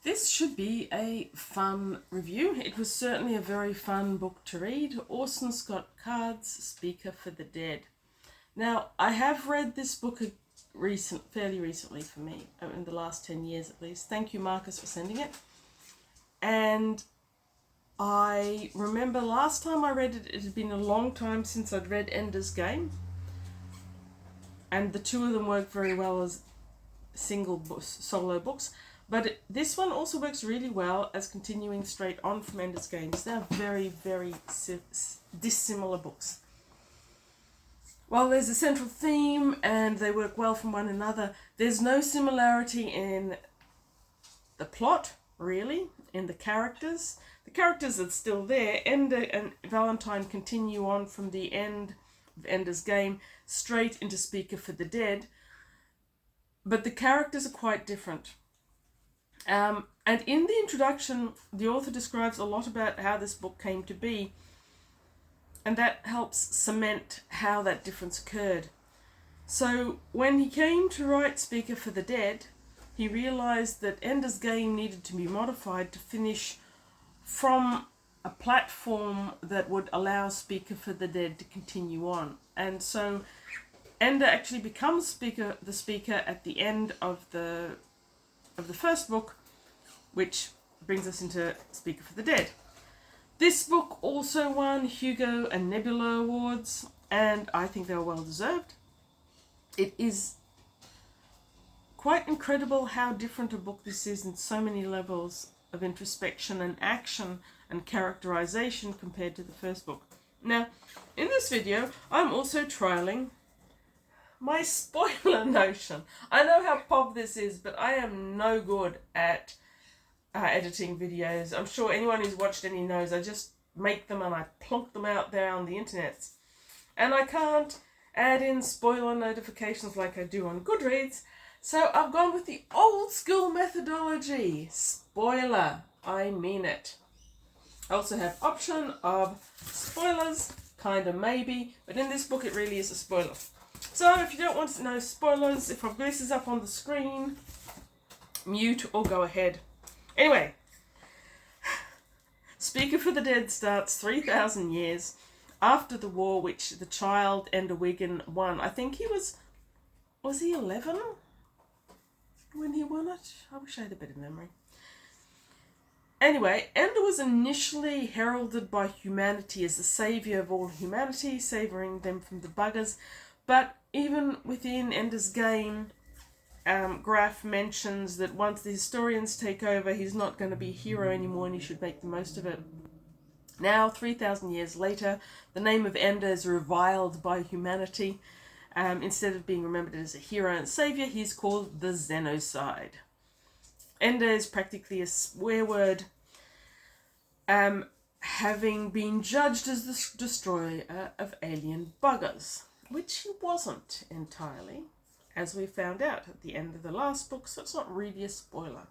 This should be a fun review. It was certainly a very fun book to read. Orson Scott Card's Speaker for the Dead. Now, I have read this book fairly recently for me, in the last 10 years at least. Thank you, Marcus, for sending it. And I remember last time I read it, it had been a long time since I'd read Ender's Game. And the two of them work very well as solo books. But this one also works really well as continuing straight on from Ender's Game. They're very, very dissimilar books. While there's a central theme and they work well from one another, there's no similarity in the plot, really, in the characters. The characters are still there. Ender and Valentine continue on from the end of Ender's Game straight into Speaker for the Dead. But the characters are quite different. And in the introduction, the author describes a lot about how this book came to be, and that helps cement how that difference occurred. So when he came to write Speaker for the Dead, he realised that Ender's Game needed to be modified to finish from a platform that would allow Speaker for the Dead to continue on. And so Ender actually becomes the speaker at the end of the first book, which brings us into Speaker for the Dead. This book also won Hugo and Nebula awards, and I think they were well deserved. It is quite incredible how different a book this is in so many levels of introspection and action and characterization compared to the first book. Now, in this video, I'm also trialing my spoiler notion. I know how pop this is, but I am no good at editing videos. I'm sure anyone who's watched any knows I just make them and I plonk them out there on the internet. And I can't add in spoiler notifications like I do on Goodreads, so I've gone with the old school methodology. Spoiler, I mean it. I also have option of spoilers, kind of maybe, but in this book it really is a spoiler. So if you don't want to know spoilers, if this is up on the screen, mute or go ahead. Anyway, Speaker for the Dead starts 3,000 years after the war which the child Ender Wiggin won. I think he was he 11 when he won it? I wish I had a better memory. Anyway, Ender was initially heralded by humanity as the saviour of all humanity, savouring them from the buggers. But even within Ender's Game, Graf mentions that once the historians take over, he's not going to be a hero anymore and he should make the most of it. Now, 3,000 years later, the name of Ender is reviled by humanity. Instead of being remembered as a hero and saviour, he's called the Xenocide. Ender is practically a swear word, having been judged as the destroyer of alien buggers, which he wasn't entirely, as we found out at the end of the last book, so it's not really a spoiler.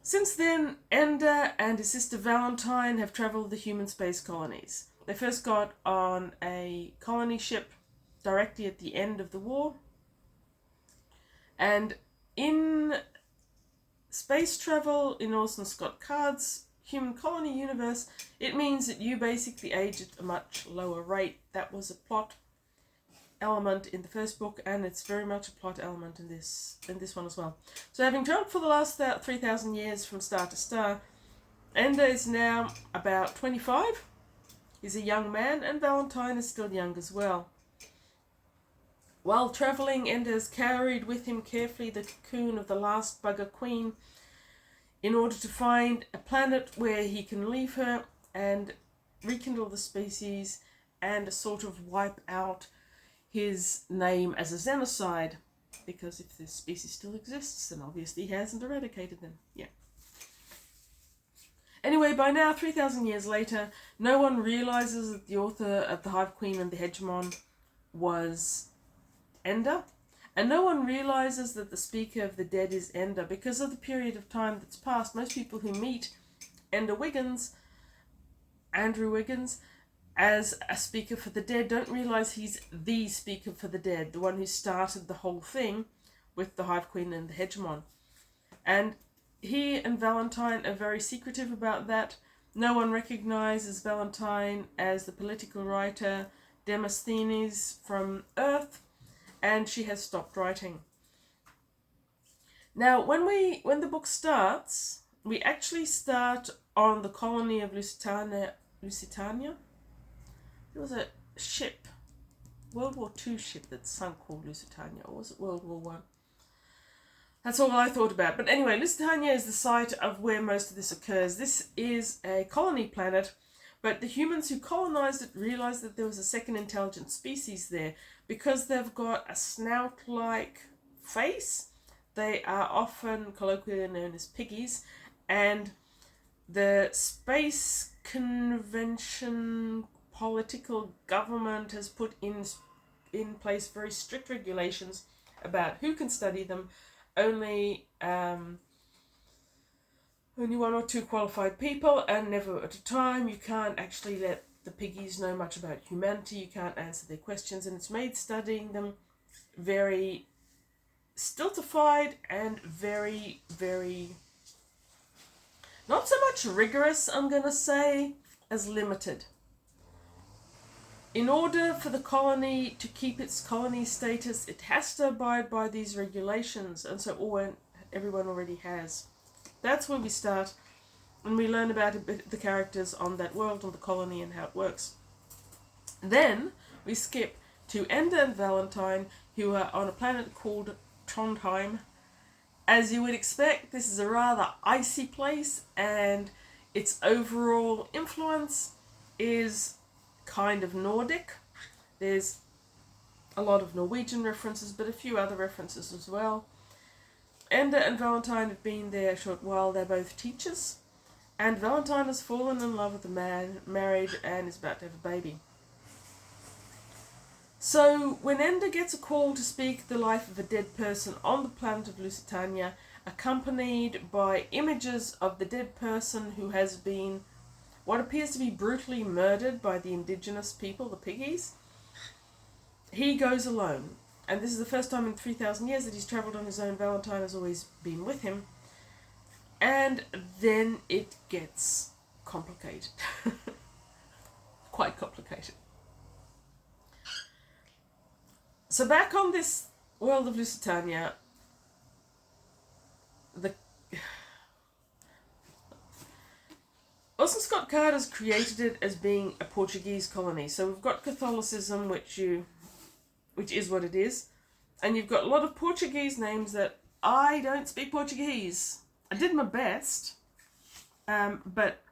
Since then, Ender and his sister Valentine have travelled the human space colonies. They first got on a colony ship directly at the end of the war, and in space travel in Orson Scott Card's human colony universe, it means that you basically age at a much lower rate. That was a plot element in the first book, and it's very much a plot element in this one as well. So having traveled for the last 3,000 years from star to star, Ender is now about 25. He's a young man, and Valentine is still young as well. While travelling, Ender has carried with him carefully the cocoon of the last bugger queen in order to find a planet where he can leave her and rekindle the species and sort of wipe out his name as a Xenocide, because if this species still exists, then obviously he hasn't eradicated them. Yeah. Anyway, by now, 3,000 years later, no one realises that the author of The Hive Queen and the Hegemon was Ender, and no one realises that the Speaker of the Dead is Ender because of the period of time that's passed. Most people who meet Andrew Wiggins, as a Speaker for the Dead don't realise he's the Speaker for the Dead, the one who started the whole thing with the Hive Queen and the Hegemon. And he and Valentine are very secretive about that. No one recognizes Valentine as the political writer Demosthenes from Earth, and she has stopped writing. Now, when the book starts, we actually start on the colony of Lusitania. There was a ship, World War II ship that sunk called Lusitania, or was it World War One? That's all I thought about. But anyway, Lusitania is the site of where most of this occurs. This is a colony planet, but the humans who colonized it realized that there was a second intelligent species there. Because they've got a snout-like face, they are often colloquially known as piggies, and the space convention political government has put in place very strict regulations about who can study them. Only one or two qualified people, and never at a time. You can't actually let the piggies know much about humanity. You can't answer their questions, and it's made studying them very stultified and very, very, not so much rigorous, I'm going to say, as limited. In order for the colony to keep its colony status, it has to abide by these regulations, and so everyone already has. That's where we start, and we learn about a bit the characters on that world, on the colony, and how it works. Then we skip to Enda and Valentine, who are on a planet called Trondheim. As you would expect, this is a rather icy place, and its overall influence is kind of Nordic. There's a lot of Norwegian references, but a few other references as well. Enda and Valentine have been there a short while. They're both teachers, and Valentine has fallen in love with a man, married, and is about to have a baby. So when Enda gets a call to speak the life of a dead person on the planet of Lusitania, accompanied by images of the dead person who has been what appears to be brutally murdered by the indigenous people, the piggies, he goes alone. And this is the first time in 3,000 years that he's travelled on his own. Valentine has always been with him. And then it gets complicated. Quite complicated. So back on this world of Lusitania, Orson Scott Card has created it as being a Portuguese colony. So we've got Catholicism, which is what it is, and you've got a lot of Portuguese names that I don't speak Portuguese. I did my best, but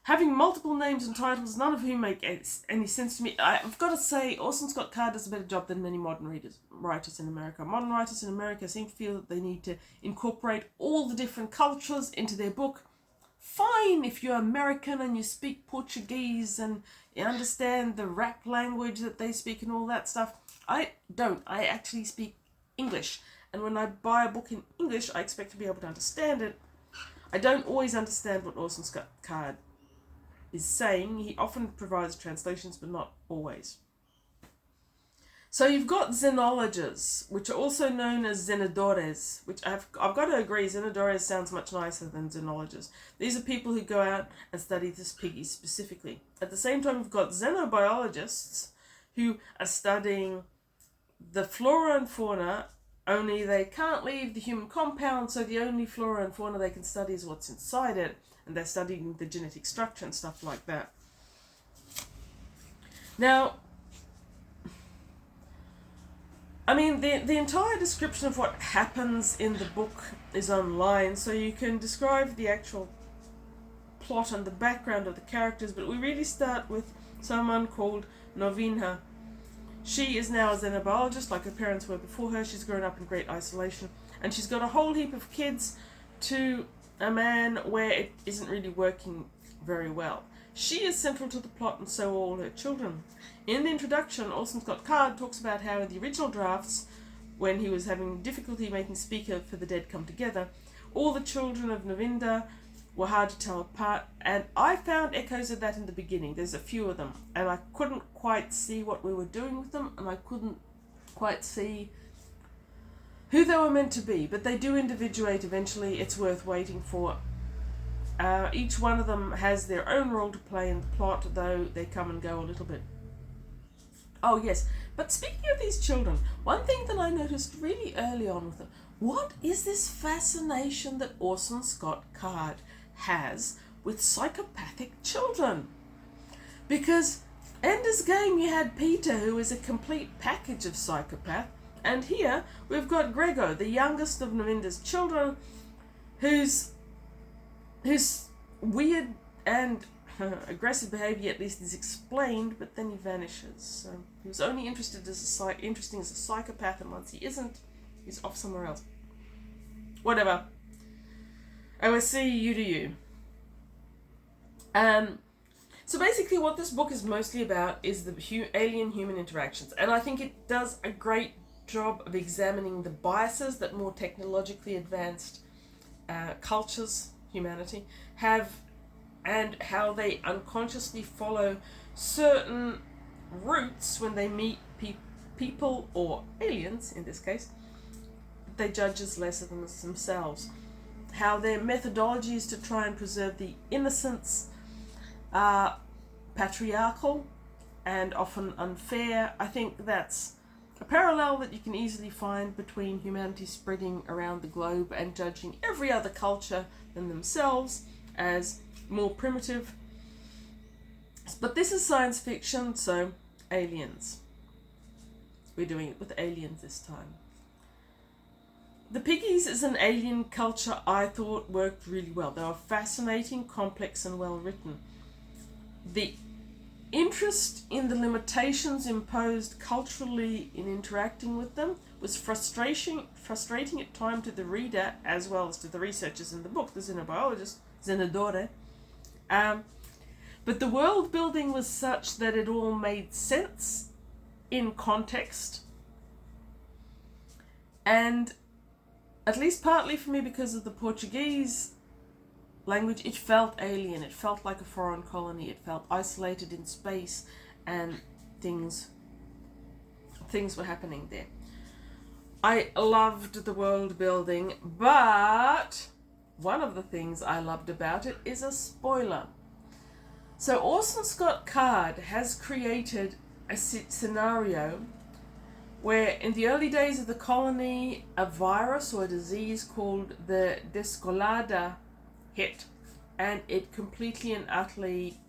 having multiple names and titles, none of whom make any sense to me. I've got to say, Orson Scott Card does a better job than many modern writers in America. Modern writers in America seem to feel that they need to incorporate all the different cultures into their book. Fine if you're American and you speak Portuguese and you understand the rap language that they speak and all that stuff. I don't. I actually speak English. And when I buy a book in English, I expect to be able to understand it. I don't always understand what Orson Scott Card is saying. He often provides translations, but not always. So you've got xenologists, which are also known as xenodores, which I've got to agree, xenodores sounds much nicer than xenologists. These are people who go out and study this piggy specifically. At the same time, we've got xenobiologists who are studying the flora and fauna, only they can't leave the human compound, so the only flora and fauna they can study is what's inside it, and they're studying the genetic structure and stuff like that. Now, I mean, the entire description of what happens in the book is online, so you can describe the actual plot and the background of the characters, but we really start with someone called Novinha. She is now a xenobiologist, like her parents were before her. She's grown up in great isolation, and she's got a whole heap of kids to a man where it isn't really working very well. She is central to the plot, and so are all her children. In the introduction, Orson Scott Card talks about how in the original drafts, when he was having difficulty making Speaker for the Dead Come Together, all the children of Novinda were hard to tell apart, and I found echoes of that in the beginning. There's a few of them, and I couldn't quite see what we were doing with them, and I couldn't quite see who they were meant to be, but they do individuate eventually. It's worth waiting for. Each one of them has their own role to play in the plot, though they come and go a little bit. Oh yes, but speaking of these children, one thing that I noticed really early on with them, what is this fascination that Orson Scott Card has with psychopathic children? Because Ender's Game, you had Peter, who is a complete package of psychopath, and here we've got Grego, the youngest of Navinda's children, whose weird and aggressive behaviour at least is explained, but then he vanishes. So he was only interesting as a psychopath, and once he isn't, he's off somewhere else. Whatever. OSC, you do you. So basically what this book is mostly about is the alien-human interactions, and I think it does a great job of examining the biases that more technologically advanced cultures, humanity, have, and how they unconsciously follow certain routes when they meet people or aliens, in this case, they judge as lesser than themselves. How their methodologies to try and preserve the innocence are patriarchal and often unfair. I think that's a parallel that you can easily find between humanity spreading around the globe and judging every other culture than themselves as more primitive. But this is science fiction, so aliens. We're doing it with aliens this time. The Piggies is an alien culture I thought worked really well. They were fascinating, complex, and well written. The interest in the limitations imposed culturally in interacting with them was frustrating at times to the reader as well as to the researchers in the book, the xenobiologist, Zenodore. But the world building was such that it all made sense in context, and at least partly for me because of the Portuguese language, it felt alien, it felt like a foreign colony, it felt isolated in space, and things were happening there. I loved the world building, but one of the things I loved about it is a spoiler. So Orson Scott Card has created a scenario where in the early days of the colony, a virus or a disease called the Descolada hit, and it completely and utterly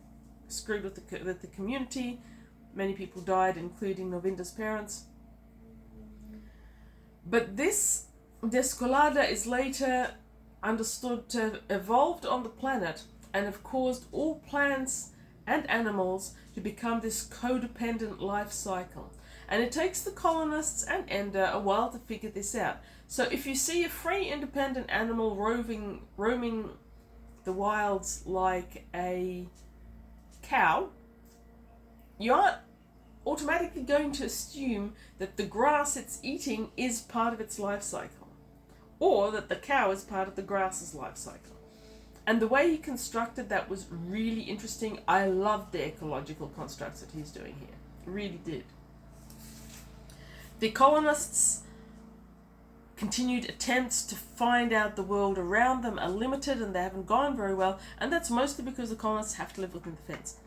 screwed with the community. Many people died, including Novinda's parents. But this Descolada is later understood to have evolved on the planet and have caused all plants and animals to become this codependent life cycle. And it takes the colonists and Ender a while to figure this out. So if you see a free independent animal roaming the wilds like a cow, you aren't automatically going to assume that the grass it's eating is part of its life cycle, or that the cow is part of the grass's life cycle. And the way he constructed that was really interesting. I loved the ecological constructs that he's doing here. Really did. The colonists' continued attempts to find out the world around them are limited, and they haven't gone very well, and that's mostly because the colonists have to live within the fence.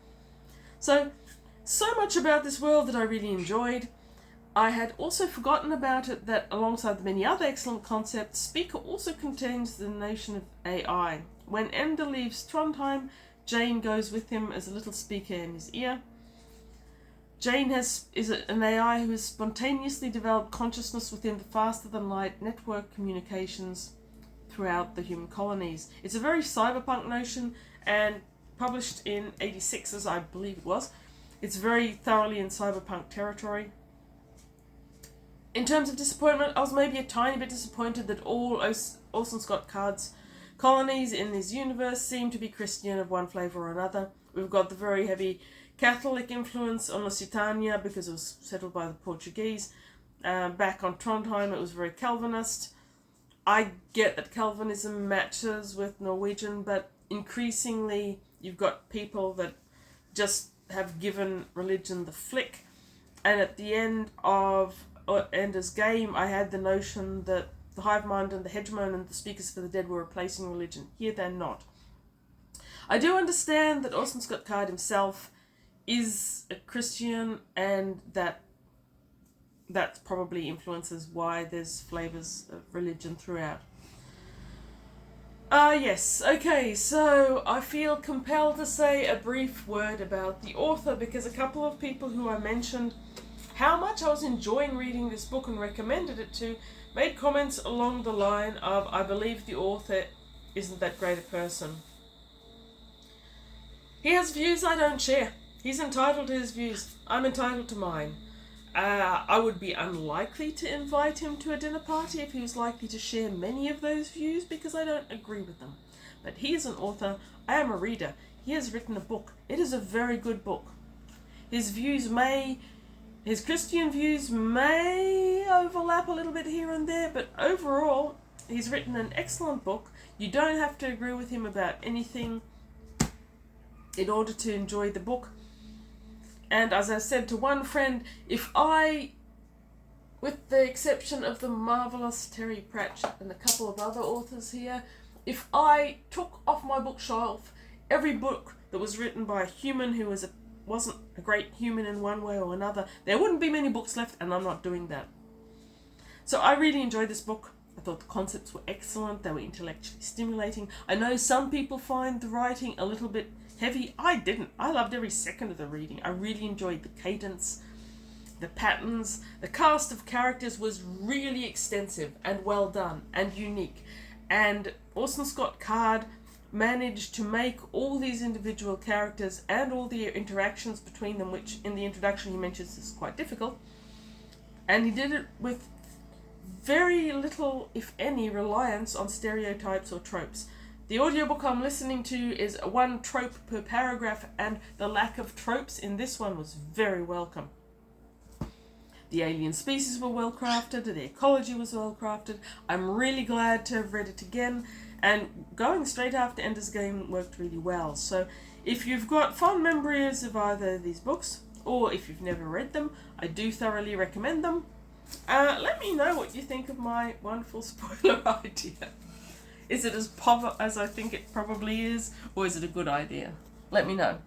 So much about this world that I really enjoyed. I had also forgotten about it that alongside the many other excellent concepts, Speaker also contains the nation of AI. When Ender leaves Trondheim, Jane goes with him as a little speaker in his ear. Jane is an AI who has spontaneously developed consciousness within the faster-than-light network communications throughout the human colonies. It's a very cyberpunk notion, and published in 86, as I believe it was. It's very thoroughly in cyberpunk territory. In terms of disappointment, I was maybe a tiny bit disappointed that all Orson Scott Card's colonies in this universe seem to be Christian of one flavour or another. We've got the very heavy Catholic influence on Lusitania because it was settled by the Portuguese. Back on Trondheim, it was very Calvinist. I get that Calvinism matches with Norwegian, but increasingly you've got people that just have given religion the flick. And at the end of Ender's Game, I had the notion that the hive mind and the hegemon and the speakers for the dead were replacing religion. Here they're not. I do understand that Orson Scott Card himself is a Christian, and that probably influences why there's flavours of religion throughout. Yes, okay, so I feel compelled to say a brief word about the author, because a couple of people who I mentioned how much I was enjoying reading this book and recommended it to made comments along the line of, I believe the author isn't that great a person. He has views I don't share. He's entitled to his views. I'm entitled to mine. I would be unlikely to invite him to a dinner party if he was likely to share many of those views, because I don't agree with them. But he is an author. I am a reader. He has written a book. It is a very good book. His Christian views may overlap a little bit here and there, but overall, he's written an excellent book. You don't have to agree with him about anything in order to enjoy the book. And as I said to one friend, with the exception of the marvellous Terry Pratchett and a couple of other authors here, if I took off my bookshelf every book that was written by a human who wasn't a great human in one way or another, there wouldn't be many books left, and I'm not doing that. So I really enjoyed this book. I thought the concepts were excellent. They were intellectually stimulating. I know some people find the writing a little bit heavy. I didn't. I loved every second of the reading. I really enjoyed the cadence, the patterns. The cast of characters was really extensive and well done and unique. And Orson Scott Card managed to make all these individual characters and all the interactions between them, which in the introduction he mentions is quite difficult. And he did it with very little, if any, reliance on stereotypes or tropes. The audiobook I'm listening to is one trope per paragraph, and the lack of tropes in this one was very welcome. The alien species were well crafted, the ecology was well crafted. I'm really glad to have read it again, and going straight after Ender's Game worked really well. So if you've got fond memories of either of these books, or if you've never read them, I do thoroughly recommend them. Let me know what you think of my wonderful spoiler idea. Is it as I think it probably is, or is it a good idea? Let me know.